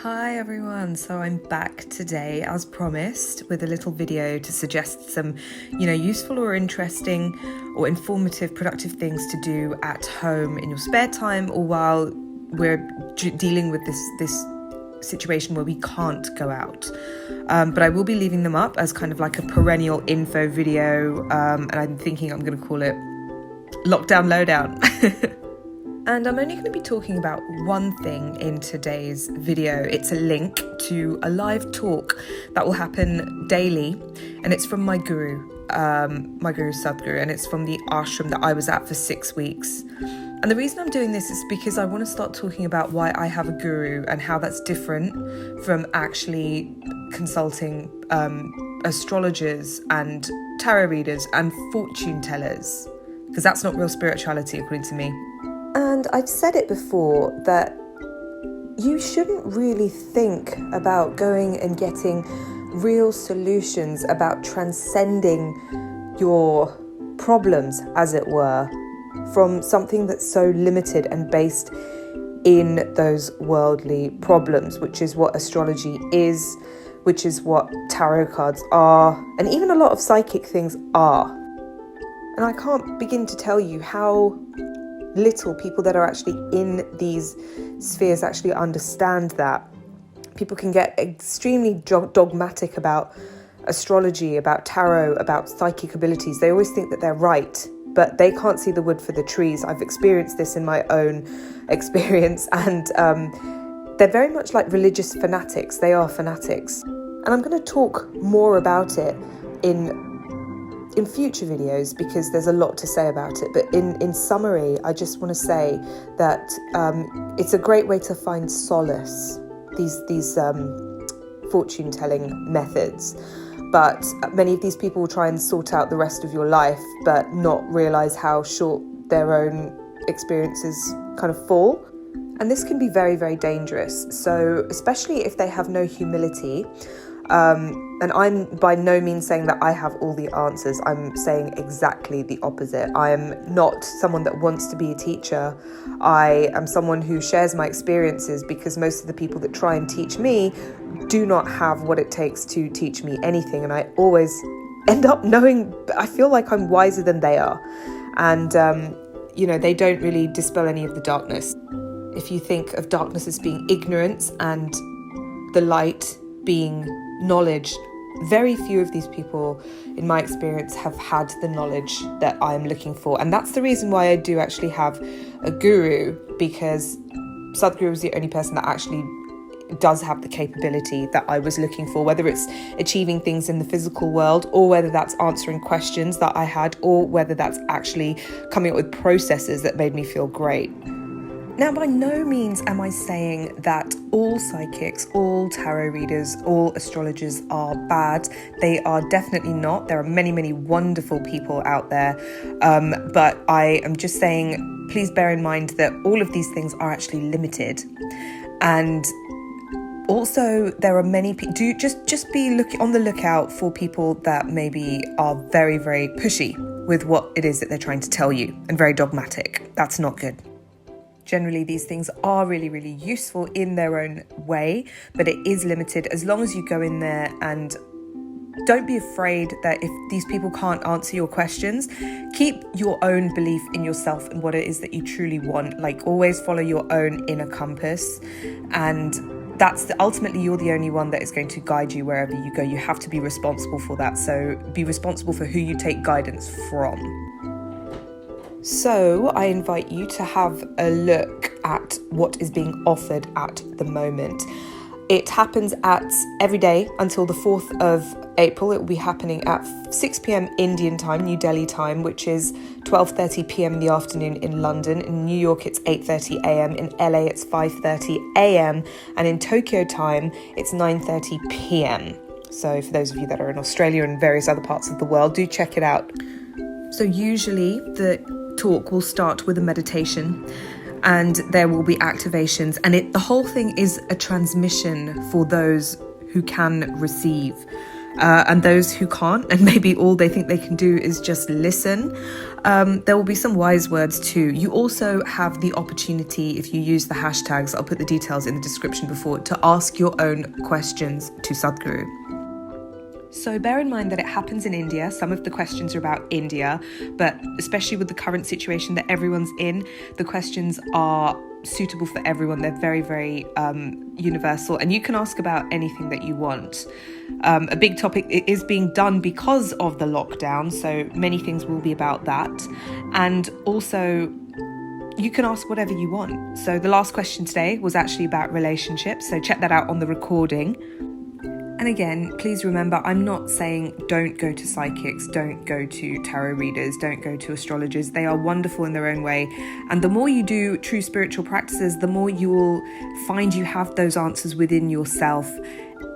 Hi everyone, so I'm back today as promised with a little video to suggest some, useful or interesting or informative, productive things to do at home in your spare time or while we're dealing with this situation where we can't go out. But I will be leaving them up as kind of like a perennial info video, and I'm thinking I'm going to call it Lockdown Lowdown. And I'm only going to be talking about one thing in today's video. It's a link to a live talk that will happen daily, and it's from my guru Sadhguru, and it's from the ashram that I was at for 6 weeks. And the reason I'm doing this is because I want to start talking about why I have a guru and how that's different from actually consulting astrologers and tarot readers and fortune tellers, because that's not real spirituality according to me. And I've said it before that you shouldn't really think about going and getting real solutions, about transcending your problems, as it were, from something that's so limited and based in those worldly problems, which is what astrology is, which is what tarot cards are, and even a lot of psychic things are. And I can't begin to tell you how little people that are actually in these spheres actually understand that. People can get extremely dogmatic about astrology, about tarot, about psychic abilities. They always think that they're right, but they can't see the wood for the trees. I've experienced this in my own experience, and they're very much like religious fanatics. They are fanatics. And I'm going to talk more about it in future videos because there's a lot to say about it. But in summary, I just want to say that it's a great way to find solace, these fortune telling methods. But many of these people will try and sort out the rest of your life, but not realize how short their own experiences kind of fall. And this can be very, very dangerous. So especially if they have no humility. And I'm by no means saying that I have all the answers. I'm saying exactly the opposite. I am not someone that wants to be a teacher. I am someone who shares my experiences because most of the people that try and teach me do not have what it takes to teach me anything. And I always end up knowing, I feel like I'm wiser than they are. And, they don't really dispel any of the darkness. If you think of darkness as being ignorance and the light being knowledge, very few of these people, in my experience, have had the knowledge that I'm looking for. And that's the reason why I do actually have a guru, because Sadhguru is the only person that actually does have the capability that I was looking for, whether it's achieving things in the physical world, or whether that's answering questions that I had, or whether that's actually coming up with processes that made me feel great. Now, by no means am I saying that all psychics, all tarot readers, all astrologers are bad. They are definitely not. There are many, many wonderful people out there. But I am just saying, please bear in mind that all of these things are actually limited. And also, there are many people, just be on the lookout for people that maybe are very, very pushy with what it is that they're trying to tell you, and very dogmatic. That's not good. Generally, these things are really, really useful in their own way, but it is limited as long as you go in there and don't be afraid that if these people can't answer your questions, keep your own belief in yourself and what it is that you truly want. Like, always follow your own inner compass, and ultimately you're the only one that is going to guide you wherever you go. You have to be responsible for that. So be responsible for who you take guidance from. So I invite you to have a look at what is being offered at the moment. It happens every day until the 4th of April. It will be happening at 6 p.m. Indian time, New Delhi time, which is 12:30 p.m. in the afternoon in London. In New York, it's 8:30 a.m. In LA, it's 5:30 a.m. And in Tokyo time, it's 9:30 p.m. So for those of you that are in Australia and various other parts of the world, do check it out. So usually the talk will start with a meditation, and there will be activations, and the whole thing is a transmission for those who can receive. and those who can't, and maybe all they think they can do is just listen. There will be some wise words too. You also have the opportunity, if you use the hashtags, I'll put the details in the description before, to ask your own questions to Sadhguru. So bear in mind that it happens in India. Some of the questions are about India, but especially with the current situation that everyone's in, the questions are suitable for everyone. They're very, very universal, and you can ask about anything that you want. A big topic is being done because of the lockdown, so many things will be about that. And also, you can ask whatever you want. So the last question today was actually about relationships, so check that out on the recording. And again, please remember, I'm not saying don't go to psychics, don't go to tarot readers, don't go to astrologers. They are wonderful in their own way. And the more you do true spiritual practices, the more you will find you have those answers within yourself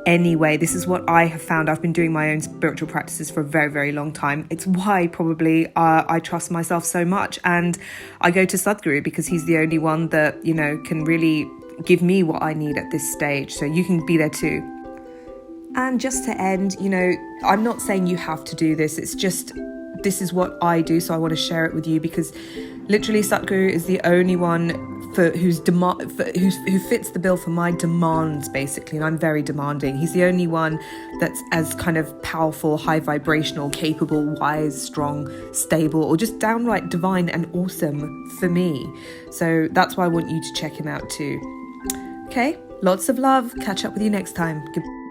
anyway. This is what I have found. I've been doing my own spiritual practices for a very, very long time. It's why probably I trust myself so much. And I go to Sadhguru because he's the only one that, can really give me what I need at this stage. So you can be there too. And just to end, I'm not saying you have to do this. It's just, this is what I do. So I want to share it with you because literally Sadhguru is the only one who fits the bill for my demands, basically. And I'm very demanding. He's the only one that's as kind of powerful, high vibrational, capable, wise, strong, stable, or just downright divine and awesome for me. So that's why I want you to check him out too. Okay, lots of love. Catch up with you next time. Goodbye.